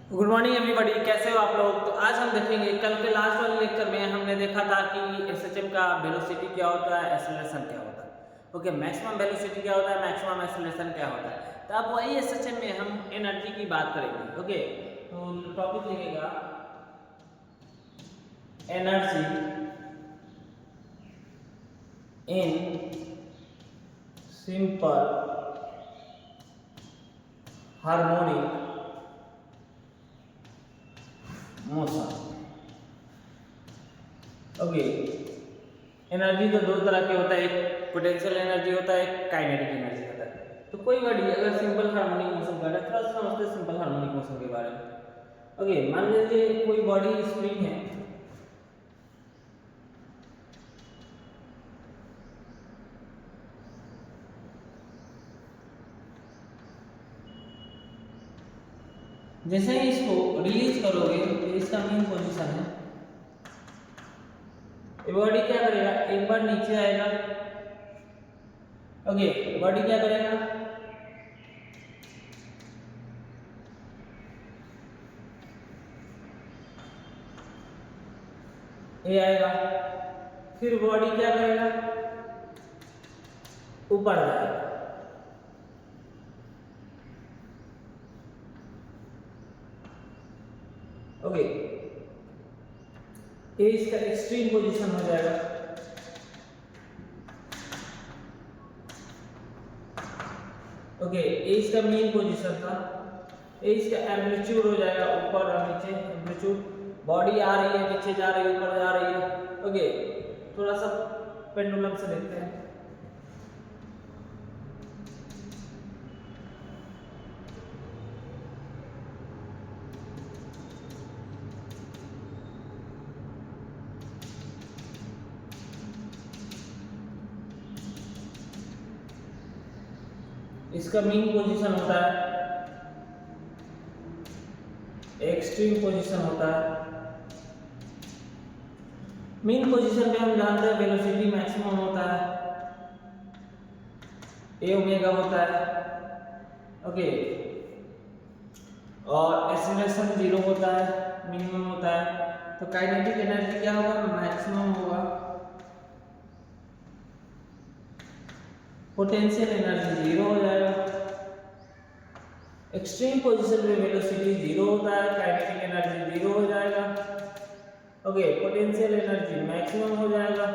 Good morning everybody, कैसे हो आप लोग। तो आज हम देखेंगे, कल के लास्ट वाले लेक्चर में हमने देखा था कि एसएचएम का वेलोसिटी क्या होता है, एक्सेलरेशन क्या होता है। ओके, मैक्सिमम वेलोसिटी क्या होता है, मैक्सिमम एक्सेलरेशन क्या होता है। तो अब वही एसएचएम में हम एनर्जी की बात करेंगे। ओके, तो टॉपिक लिखेगा energy in simple harmonic motion. Okay, energy तो दो तरह के होता है, एक पोटेंशियल एनर्जी होता है, एक काइनेटिक एनर्जी होता है। तो कोई बॉडी अगर सिंपल हार्मोनिक मोशन कर रहा है, थोड़ा सा समझते हैं सिंपल हार्मोनिक मोशन के बारे में। ओके, मान लीजिए कोई बॉडी स्प्रिंग है, जैसे ही इसको रिलीज करोगे तो इसका मेन पोजीशन है, ये बॉडी क्या करेगा, एक बार नीचे आएगा। ओके, बॉडी क्या करेगा, ये आएगा, फिर बॉडी क्या करेगा, ऊपर जाएगा। ओके, ये इसका एक्सट्रीम पोजीशन हो जाएगा। ओके, ये इसका मेन पोजीशन था, ये इसका एम्पलीट्यूड हो जाएगा, ऊपर और नीचे एम्पलीट्यूड। बॉडी आ रही है, नीचे जा रही है, ऊपर जा रही है। ओके, थोड़ा सा पेंडुलम से देखते हैं। इसका मेन पोजीशन होता है, एक्सट्रीम पोजीशन होता है। मेन पोजीशन पे हम जानते हैं वेलोसिटी मैक्सिमम होता है, ए ओमेगा होता है। ओके, और एक्सेलरेशन जीरो होता है, मिनिमम होता है। तो काइनेटिक एनर्जी क्या होगा, मैक्सिमम होगा। पोटेंशियल एनर्जी जीरो हो जाएगा। एक्सट्रीम पोजीशन पे वेलोसिटी जीरो होता है, काइनेटिक एनर्जी जीरो हो जाएगा। ओके, पोटेंशियल एनर्जी मैक्सिमम हो जाएगा,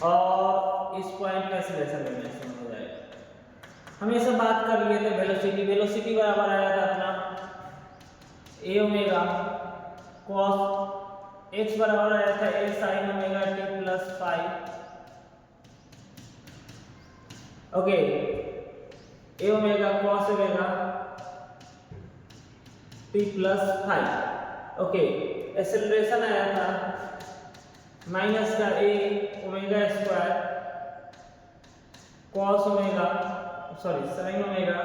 और इस पॉइंट का एक्सेलरेशन भी मैक्सिमम हो जाएगा। हमेशा बात कर लिए थे वेलोसिटी, वेलोसिटी बराबर आया था अपना ए ओमेगा कॉस एक्स बराबर आया था a sine omega t plus five. Okay, a omega cos omega t plus five. Okay, acceleration आया था माइनस का a omega square cos omega, sorry sine omega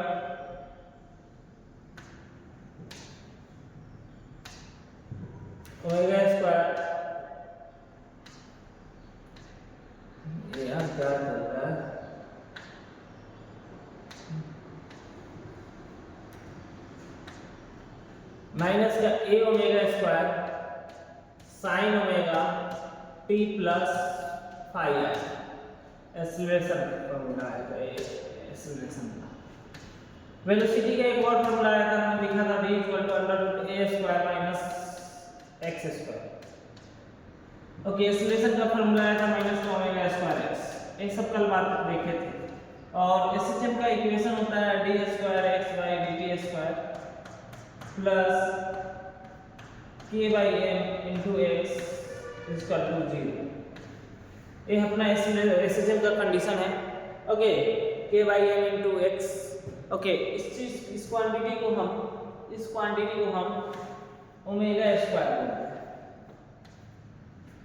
omega square. ये यार क्या चल रहा है, माइनस का a omega square sine omega t plus five है। एक्सेलरेशन फॉर्मूला है, तो एक्सेलरेशन का वेलोसिटी का एक और फॉर्मूला आया था, हमने लिखा था v = a² - x²। Okay, acceleration का फॉर्मूला आया था -ओमेगा²x। ये सब कल बात देखे थे। और एसएचएम का इक्वेशन होता है d²x/dt² प्लस k/m × x = 0। ये अपना एसएचएम का कंडीशन है। Okay, k/m × x। ओके, इस क्वांटिटी को हम ओमेगा स्क्वायर बोलते हैं।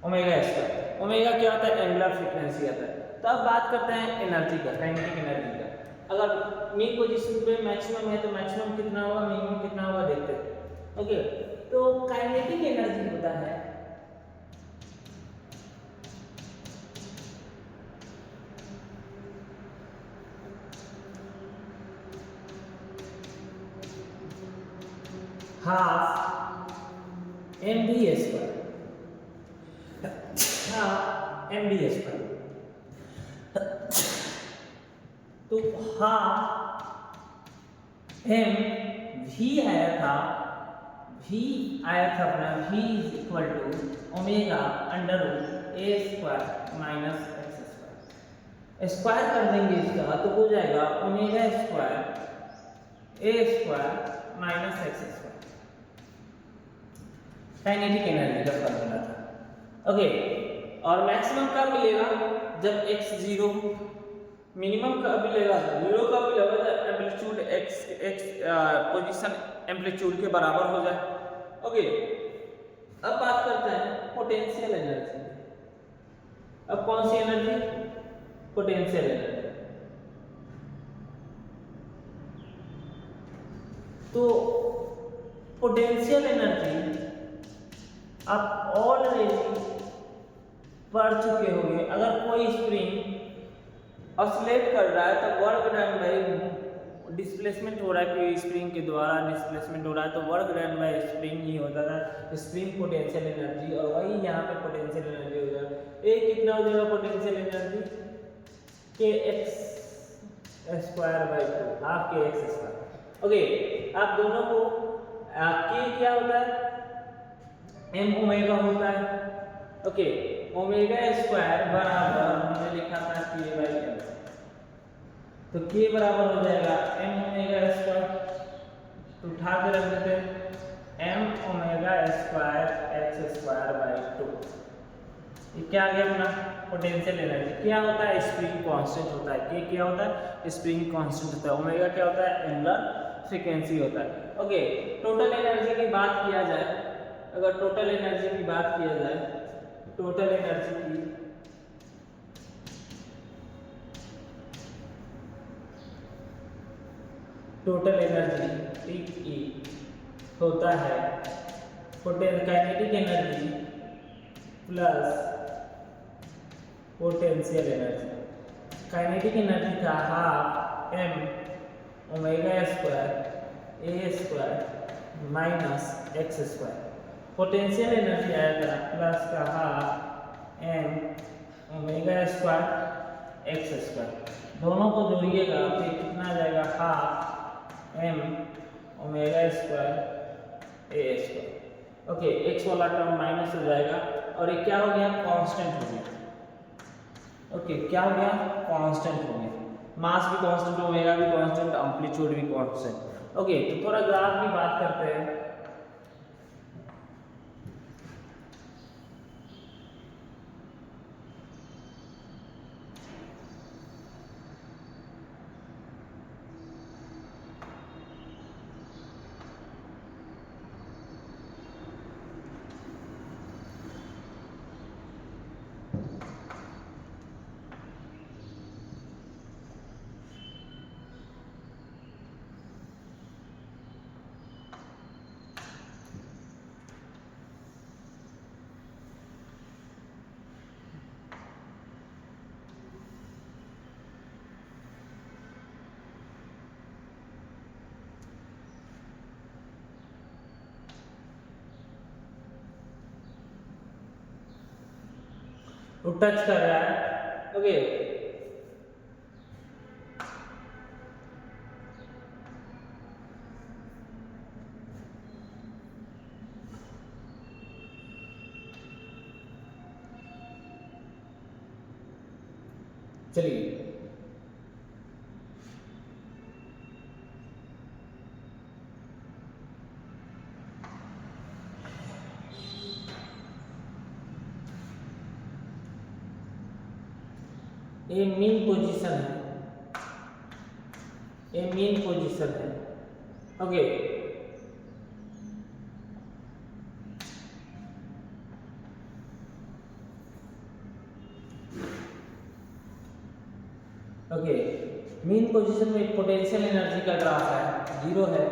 ओमेगा स्क्वायर, ओमेगा क्या होता है, एंगुलर फ्रीक्वेंसी आता है। तो अब बात करते हैं एनर्जी का, काइनेटिक एनर्जी का। अगर मेन पोजीशन पे मैक्सिमम है तो मैक्सिमम कितना होगा, मिनिमम कितना होगा, देखते हैं। ओके, तो काइनेटिक एनर्जी होता है half m v square, half m v square. तो हाफ एम वी आया था, अपना v is equal to omega under root a square minus x square. Square कर देंगे इसका तो हो जाएगा omega square a square minus x square. Kinetic energy का फॉर्मूला था। ओके, और मैक्सिमम कब मिलेगा? जब x 0, मिनिमम कब मिलेगा? 0 कब मिलेगा? जब एम्पलीट्यूड x पोजीशन एम्पलीट्यूड के बराबर हो जाए। ओके, अब बात करते हैं पोटेंशियल एनर्जी। अब कौन सी एनर्जी? Potential energy. तो पोटेंशियल एनर्जी आप ऑलरेडी पढ़ चुके होंगे। अगर कोई स्प्रिंग ऑसिलेट कर रहा है तो वर्क डन बाय डिस्प्लेसमेंट हो रहा है, कोई स्प्रिंग के द्वारा डिस्प्लेसमेंट हो रहा है तो वर्क डन बाय स्प्रिंग ही होता था स्प्रिंग पोटेंशियल एनर्जी, और वही यहाँ पे पोटेंशियल एनर्जी हो जाएगा। ए कितना हो जाएगा पोटेंशियल एनर्जी? के एक्स स्क्वायर बाई 2, हाफ के एक्स स्क्वायर। ओके, आप दोनों को के क्या होता है? एम ओमेगा होता है। ओके, ओमेगा स्क्वायर बराबर हमने लिखा था के बाई एम, तो के बराबर हो जाएगा एम ओमेगा स्क्वायर, तो उठा के रख देते हैं m omega square x square by 2। ये क्या आ गया अपना पोटेंशियल एनर्जी। क्या होता है? स्प्रिंग कांस्टेंट होता है। के क्या होता है? स्प्रिंग कांस्टेंट होता है। ओमेगा क्या होता है? एंगुलर फ्रीक्वेंसी होता है। ओके, टोटल एनर्जी की बात किया जाए, अगर टोटल एनर्जी की बात किया जाए, टोटल एनर्जी की टोटल एनर्जी E होता है kinetic energy plus potential energy. Kinetic energy था half m omega square a square minus x square. Potential energy आया था प्लस का half m omega square x square. दोनों को जोड़िएगा फिर कितना आ जाएगा? Half m omega square a square. Okay, x वाला टर्म माइनस हो जाएगा और ये क्या हो गया? कांस्टेंट हो गया। ओके, क्या हो गया? कांस्टेंट हो गया। मास भी कांस्टेंट, ओमेगा भी कांस्टेंट, एम्पलीट्यूड भी कांस्टेंट। ओके, तो थोड़ा ग्राफ की बात करते हैं। वो टच कर रहा है। ओके, चलिए ये मीन पोजीशन है, ये मीन पोजीशन है। ओके, ओके, मीन पोजीशन में पोटेंशियल एनर्जी का ग्राफ है, 0 है,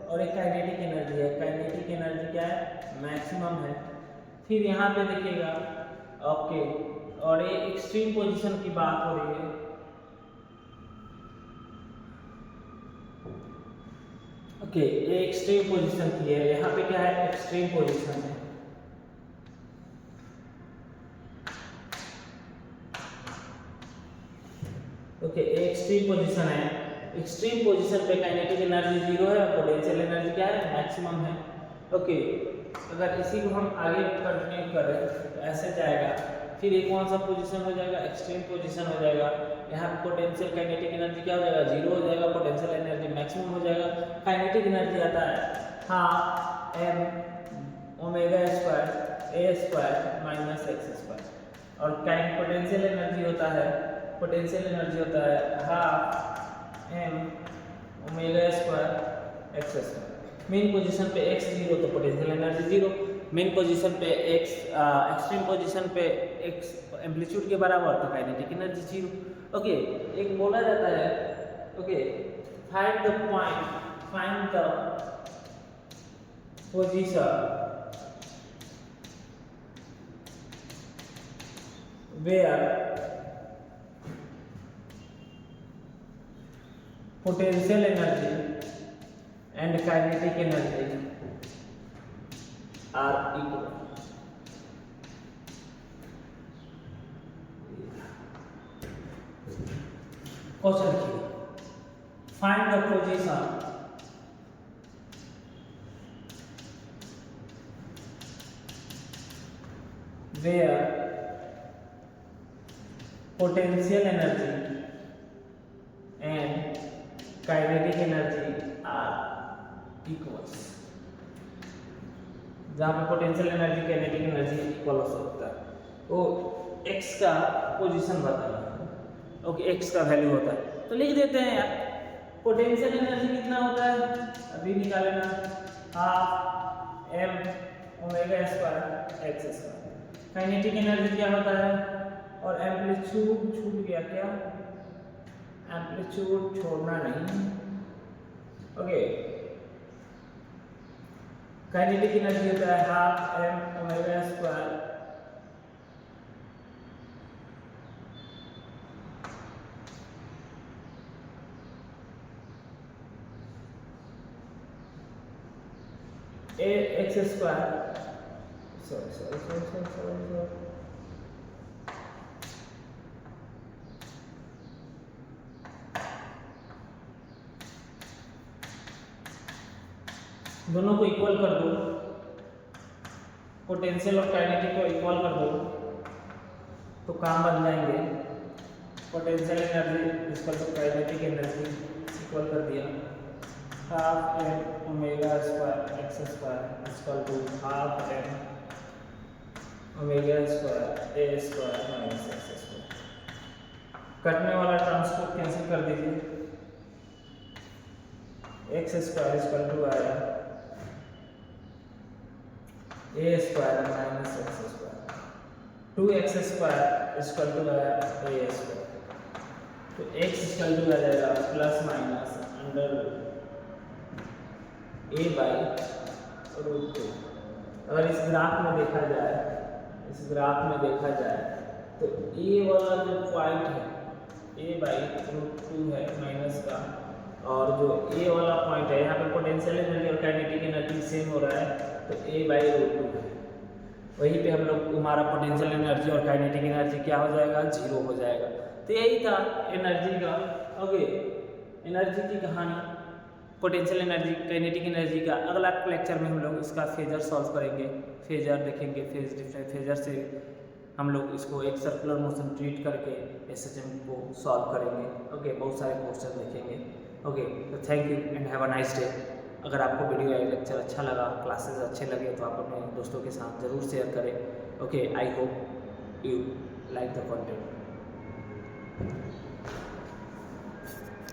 और एक काइनेटिक एनर्जी है। काइनेटिक एनर्जी क्या है? मैक्सिमम है। फिर यहाँ पे देखिएगा, ओके, और ये एक्सट्रीम पोजीशन की बात हो रही है। ओके, ये एक्सट्रीम पोजीशन की है, यहाँ पे क्या है, एक्सट्रीम पोजीशन है। ओके, ये एक्सट्रीम पोजीशन है। एक्सट्रीम पोजीशन पे काइनेटिक एनर्जी जीरो है और पोटेंशियल एनर्जी क्या है, मैक्सिमम है। ओके, अगर इसी को हम आगे कंटिन्यू करें तो ऐसे जाएगा, फिर ये कौन सा पोजीशन हो जाएगा, एक्सट्रीम पोजीशन हो जाएगा। यहाँ पोटेंशियल काइनेटिक एनर्जी क्या हो जाएगा, जीरो हो जाएगा, पोटेंशियल एनर्जी मैक्सिमम हो जाएगा। काइनेटिक एनर्जी आता है half m omega square a square minus x square और पोटेंशियल एनर्जी होता है, पोटेंशियल एनर्जी होता है half m omega square x square. Main position पे x जीरो तो potential energy zero, main position पे x एक्सट्रीम पोजीशन पे x amplitude के बराबर तो काइनेटिक एनर्जी जीरो। ओके, एक बोला जाता है, okay, find the point, find the position where potential energy and kinetic energy are equal. Question की find the position where potential energy and kinetic energy are equals, जहाँ पे potential energy kinetic energy equal हो सकता है, वो x का position बताना। Okay, x का वैल्यू होता है तो लिख देते हैं यार, पोटेंशियल एनर्जी कितना होता है अभी निकाले ना, half m omega square x square. Kinetic energy क्या होता है, और एम्पलीट्यूड छूट गया क्या, एम्पलीट्यूड छोड़ना नहीं। ओके, काइनेटिक एनर्जी होता है half m omega square x square, sorry दोनों को इक्वल कर दो, पोटेंशियल और काइनेटिक को इक्वल कर दो तो काम बन जाएंगे। Potential energy equal to kinetic energy equal कर दिया, half m omega square x square equal to half m omega square a square minus x square. कटने वाला टर्म्स को कैंसिल कर दीजिए, x स्क्वायर इक्वल टू आया a square minus x square, 2x square equal to आया a square, तो x equal to आ जाएगा plus minus under a by root 2। अगर इस ग्राफ में देखा जाए, इस ग्राफ में देखा जाए तो a वाला जो पॉइंट है a बाई रूट 2 है माइनस का, और जो a वाला पॉइंट है यहाँ पे पोटेंशियल एनर्जी और काइनेटिक एनर्जी सेम हो रहा है तो a बाई रूट 2 है, वहीं पे हम लोग हमारा पोटेंशियल एनर्जी और काइनेटिक एनर्जी क्या हो जाएगा, जीरो हो जाएगा। तो यही था एनर्जी का, ओके, एनर्जी की कहानी, पोटेंशियल एनर्जी काइनेटिक एनर्जी का। अगला लेक्चर में हम लोग इसका फेजर सॉल्व करेंगे, फेजर देखेंगे, फेज डिफरेंट फेजर से हम लोग इसको एक सर्कुलर मोशन ट्रीट करके SHM को सॉल्व करेंगे। ओके, बहुत सारे क्वेश्चन देखेंगे। ओके, तो thank you and have a nice day. अगर आपको वीडियो या लेक्चर अच्छा लगा, क्लासेस अच्छे लगे तो आप अपने दोस्तों के साथ ज़रूर शेयर करें। Okay, I hope you like the content.